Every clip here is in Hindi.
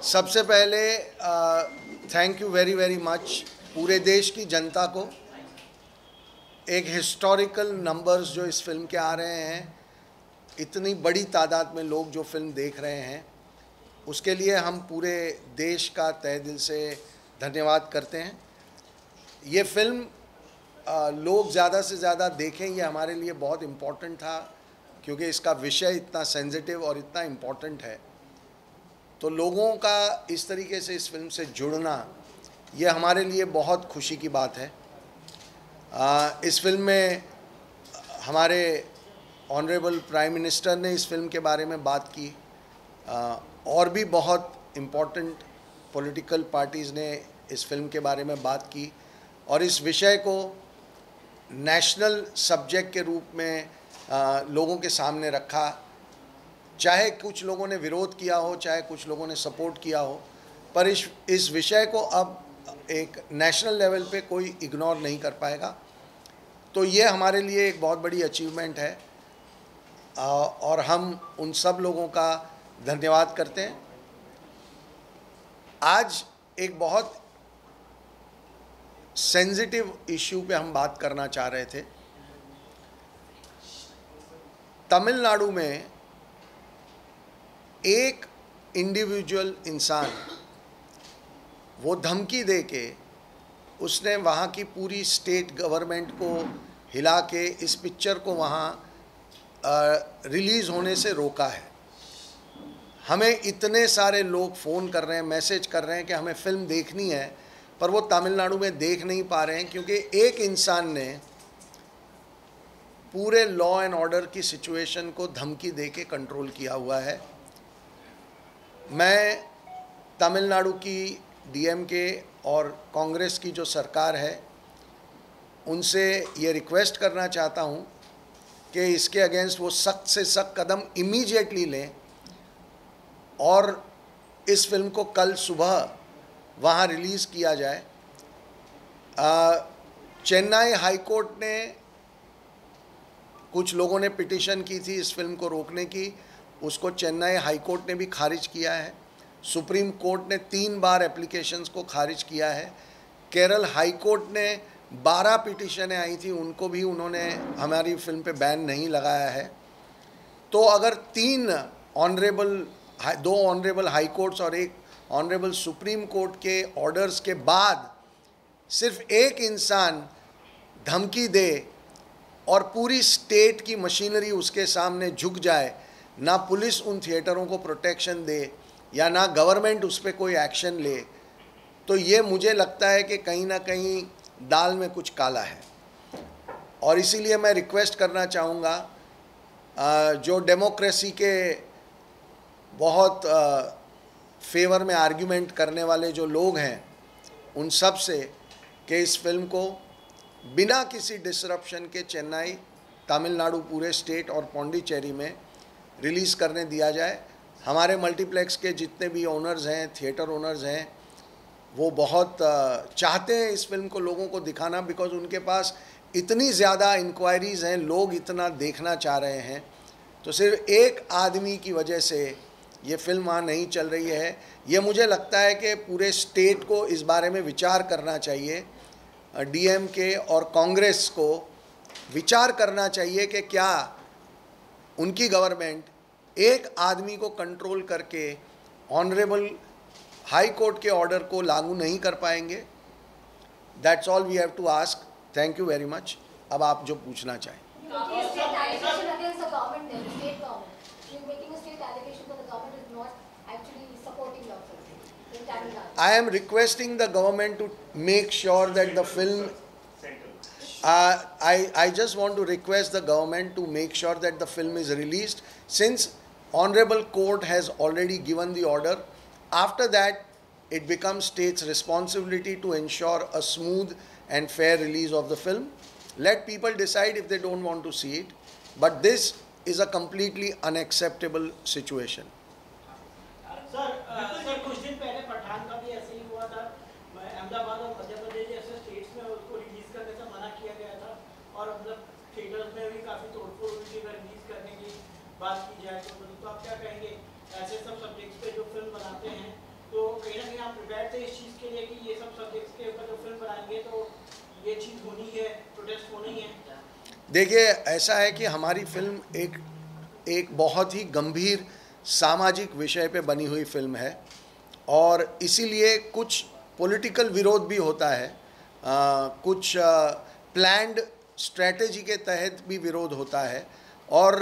सबसे पहले thank you very very much पूरे देश की जनता को। एक हिस्टोरिकल नंबर्स जो इस फिल्म के आ रहे हैं, इतनी बड़ी तादाद में लोग जो फिल्म देख रहे हैं, उसके लिए हम पूरे देश का तहे दिल से धन्यवाद करते हैं। ये फिल्म लोग ज़्यादा से ज़्यादा देखें, ये हमारे लिए बहुत इम्पोर्टेंट था, क्योंकि इसका विषय इतना सेंसिटिव और इतना इम्पोर्टेंट है। तो लोगों का इस तरीके से इस फिल्म से जुड़ना, ये हमारे लिए बहुत खुशी की बात है। इस फिल्म में हमारे ऑनरेबल प्राइम मिनिस्टर ने इस फिल्म के बारे में बात की, और भी बहुत इम्पोर्टेंट पॉलिटिकल पार्टीज़ ने इस फिल्म के बारे में बात की, और इस विषय को नेशनल सब्जेक्ट के रूप में लोगों के सामने रखा। चाहे कुछ लोगों ने विरोध किया हो, चाहे कुछ लोगों ने सपोर्ट किया हो, पर इस विषय को अब एक नेशनल लेवल पे कोई इग्नोर नहीं कर पाएगा। तो ये हमारे लिए एक बहुत बड़ी अचीवमेंट है, और हम उन सब लोगों का धन्यवाद करते हैं। आज एक बहुत सेंसिटिव इश्यू पे हम बात करना चाह रहे थे। तमिलनाडु में एक इंडिविजुअल इंसान, वो धमकी दे के उसने वहाँ की पूरी स्टेट गवर्नमेंट को हिला के इस पिक्चर को वहाँ रिलीज़ होने से रोका है। हमें इतने सारे लोग फ़ोन कर रहे हैं, मैसेज कर रहे हैं कि हमें फ़िल्म देखनी है, पर वो तमिलनाडु में देख नहीं पा रहे हैं, क्योंकि एक इंसान ने पूरे लॉ एंड ऑर्डर की सिचुएशन को धमकी दे के कंट्रोल किया हुआ है। मैं तमिलनाडु की डीएमके और कांग्रेस की जो सरकार है, उनसे ये रिक्वेस्ट करना चाहता हूँ कि इसके अगेंस्ट वो सख्त से सख्त कदम इमीडिएटली लें, और इस फिल्म को कल सुबह वहाँ रिलीज़ किया जाए। चेन्नई हाई कोर्ट ने, कुछ लोगों ने पिटीशन की थी इस फिल्म को रोकने की, उसको चेन्नई हाई कोर्ट ने भी खारिज किया है। सुप्रीम कोर्ट ने 3 बार एप्लीकेशंस को खारिज किया है। केरल हाई कोर्ट ने 12 पिटीशनें आई थी, उनको भी उन्होंने हमारी फिल्म पे बैन नहीं लगाया है। तो अगर 2 ऑनरेबल हाई कोर्ट्स और 1 ऑनरेबल सुप्रीम कोर्ट के ऑर्डर्स के बाद सिर्फ एक इंसान धमकी दे और पूरी स्टेट की मशीनरी उसके सामने झुक जाए, ना पुलिस उन थिएटरों को प्रोटेक्शन दे या ना गवर्नमेंट उस पर कोई एक्शन ले, तो ये मुझे लगता है कि कहीं ना कहीं दाल में कुछ काला है। और इसीलिए मैं रिक्वेस्ट करना चाहूँगा जो डेमोक्रेसी के बहुत फेवर में आर्ग्यूमेंट करने वाले जो लोग हैं, उन सब से कि इस फिल्म को बिना किसी डिसरप्शन के चेन्नई, तमिलनाडु पूरे स्टेट और पौंडीचेरी में रिलीज़ करने दिया जाए। हमारे मल्टीप्लेक्स के जितने भी ओनर्स हैं, थिएटर ओनर्स हैं, वो बहुत चाहते हैं इस फिल्म को लोगों को दिखाना, बिकॉज उनके पास इतनी ज़्यादा इंक्वायरीज़ हैं, लोग इतना देखना चाह रहे हैं। तो सिर्फ एक आदमी की वजह से ये फिल्म वहाँ नहीं चल रही है। ये मुझे लगता है कि पूरे स्टेट को इस बारे में विचार करना चाहिए। डीएमके और कांग्रेस को विचार करना चाहिए कि क्या उनकी गवर्नमेंट एक आदमी को कंट्रोल करके ऑनरेबल हाई कोर्ट के ऑर्डर को लागू नहीं कर पाएंगे। That's all we have to ask. Thank you very much. अब आप जो पूछना चाहें। I am requesting the government to make sure that the film, I just want to request the government to make sure that the film is released, since Honorable Court has already given the order. After that, it becomes state's responsibility to ensure a smooth and fair release of the film. Let people decide if they don't want to see it, but this is a completely unacceptable situation. Sir कुछ दिन पहले पठान का भी ऐसे ही हुआ था। अहमदाबाद और मध्य प्रदेश जैसे स्टेट्स में उसको रिलीज करने से मना किया गया था, और मतलब थिएटर्स में भी काफी तोड़फोड़ हुई थी रिलीज करने की बात की जाए तो आप क्या कहेंगे? ऐसे सब सब्जेक्ट्स पे जो फिल्म बनाते हैं तो प्रिपेयर थे इस चीज़ के लिए कि ये सब सब्जेक्ट्स के ऊपर जो फिल्म बनाएंगे तो ये चीज़ होनी है, प्रोटेस्ट होनी है? देखिए, ऐसा है कि हमारी फिल्म एक बहुत ही गंभीर सामाजिक विषय पे बनी हुई फिल्म है और इसीलिए कुछ पॉलिटिकल विरोध भी होता है, कुछ प्लान्ड स्ट्रैटेजी के तहत भी विरोध होता है और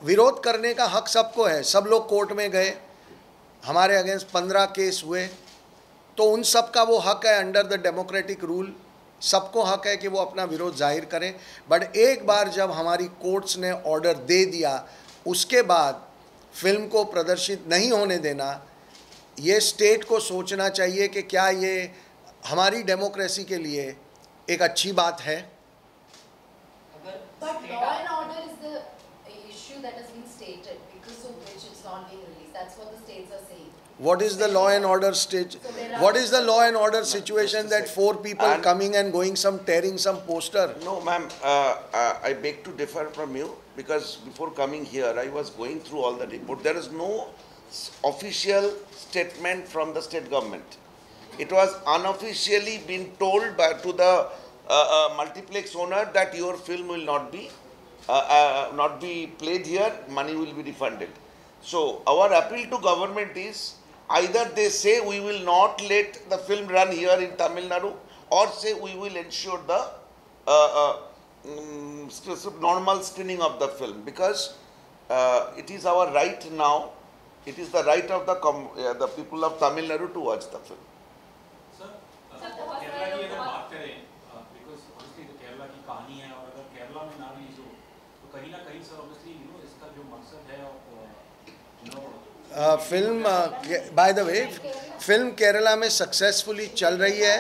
विरोध करने का हक सबको है। सब लोग कोर्ट में गए, हमारे अगेंस्ट 15 केस हुए, तो उन सब का वो हक है अंडर द डेमोक्रेटिक रूल, सबको हक है कि वो अपना विरोध जाहिर करें। बट एक बार जब हमारी कोर्ट्स ने ऑर्डर दे दिया, उसके बाद फिल्म को प्रदर्शित नहीं होने देना, ये स्टेट को सोचना चाहिए कि क्या ये हमारी डेमोक्रेसी के लिए एक अच्छी बात है। But law and order is the issue that has been stated, because of which it's not being released. That's what the states are saying. What is the law and order state? What is the law and order situation that 4 people coming and going, some tearing some poster? No, ma'am, I beg to differ from you, because before coming here, I was going through all the report. There is no official statement from the state government. It was unofficially been told to the multiplex owner that your film will not be played here, money will be refunded. So our appeal to government is, either they say we will not let the film run here in Tamil Nadu, or say we will ensure the normal screening of the film, because it is our right now, it is the right of the people of Tamil Nadu to watch the film. Sir, Kerala की अगर बात करें, because obviously the केरला की कहानी है, और अगर केरला में ना रिलीज हो तो कहीं ना कहीं सर obviously इसका जो मकसद है film by the way, film Kerala में सक्सेसफुली चल रही है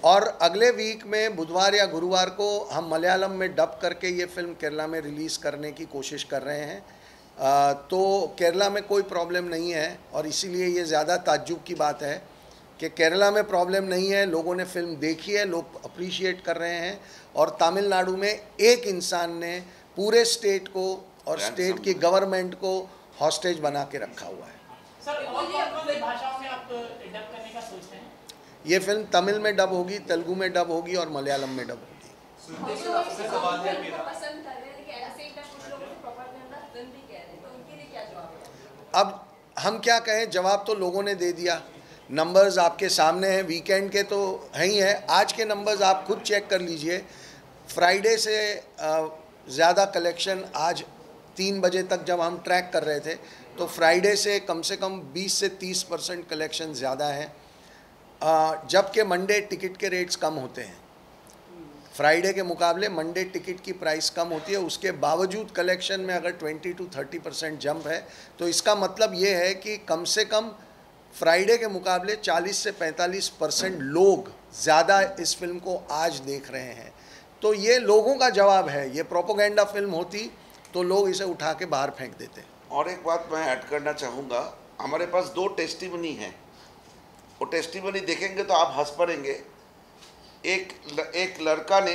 और अगले वीक में बुधवार या गुरुवार को हम मलयालम में डब करके ये फिल्म केरला में रिलीज़ करने की कोशिश कर रहे हैं। तो केरला में कोई प्रॉब्लम नहीं है और इसीलिए ये ज़्यादा ताज्जुब की बात है कि केरला में प्रॉब्लम नहीं है, लोगों ने फिल्म देखी है, लोग अप्रिशिएट कर रहे हैं और तमिलनाडु में एक इंसान ने पूरे स्टेट को और स्टेट की गवर्नमेंट को हॉस्टेज बना के रखा हुआ है। सर, और कौन-कौन सी भाषाओं में आप डब करने का सोचते हैं? ये फिल्म तमिल में डब होगी, तेलुगु में डब होगी और मलयालम में डब होगी। अब हम क्या कहें, जवाब तो लोगों ने दे दिया, नंबर्स आपके सामने हैं, वीकेंड के तो हैं ही हैं। आज के नंबर्स आप खुद चेक कर लीजिए, फ्राइडे से ज़्यादा कलेक्शन आज 3 बजे तक जब हम ट्रैक कर रहे थे तो फ्राइडे से कम 20 से 30% कलेक्शन ज़्यादा है, जबकि मंडे टिकट के रेट्स कम होते हैं। फ्राइडे के मुकाबले मंडे टिकट की प्राइस कम होती है, उसके बावजूद कलेक्शन में अगर 20 to 30% जंप है तो इसका मतलब ये है कि कम से कम फ्राइडे के मुकाबले 40 से 45% लोग ज़्यादा इस फिल्म को आज देख रहे हैं। तो ये लोगों का जवाब है। ये प्रोपोगेंडा फिल्म होती तो लोग इसे उठा के बाहर फेंक देते। और एक बात मैं ऐड करना चाहूँगा, हमारे पास 2 टेस्टिमनी हैं, वो टेस्टिमनी देखेंगे तो आप हंस पड़ेंगे। एक लड़का ने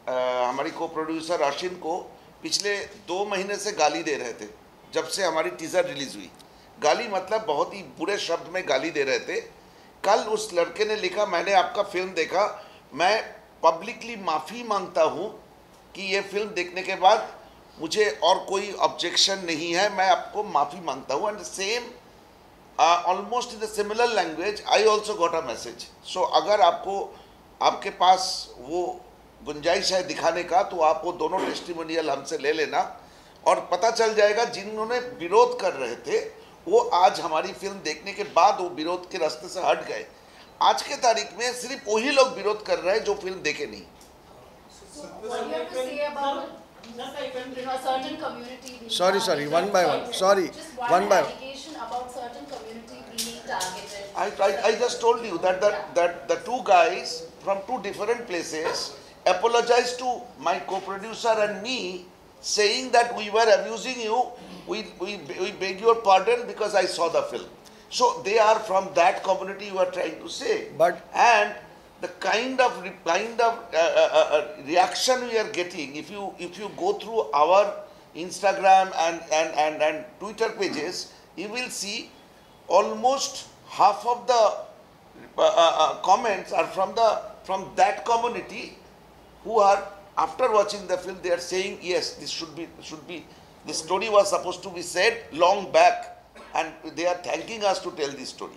हमारी को प्रोड्यूसर आशिन को पिछले 2 महीने से गाली दे रहे थे, जब से हमारी टीज़र रिलीज़ हुई। गाली मतलब बहुत ही बुरे शब्द में गाली दे रहे थे। कल उस लड़के ने लिखा, मैंने आपका फिल्म देखा, मैं पब्लिकली माफ़ी मांगता हूँ कि ये फिल्म देखने के बाद मुझे और कोई ऑब्जेक्शन नहीं है, मैं आपको माफ़ी मांगता हूँ। And same almost in the similar language I also got a message. So अगर आपके पास वो गुंजाइश है दिखाने का, तो आप वो दोनों टेस्टिमोनियल हमसे ले लेना और पता चल जाएगा जिन्होंने विरोध कर रहे थे वो आज हमारी फिल्म देखने के बाद वो विरोध के रास्ते से हट गए। आज के तारीख में सिर्फ वही लोग विरोध कर रहे हैं जो फिल्म देखे नहीं। Sorry, one by one. Sorry, one by one. I just told you that the 2 guys from 2 different places apologized to my co-producer and me, saying that we were abusing you. We beg your pardon because I saw the film. So they are from that community you are trying to say. And the kind of reaction we are getting, if you go through our Instagram and Twitter pages, you will see almost half of the comments are from that community who are, after watching the film, they are saying yes, this should be this story was supposed to be said long back, and they are thanking us to tell this story.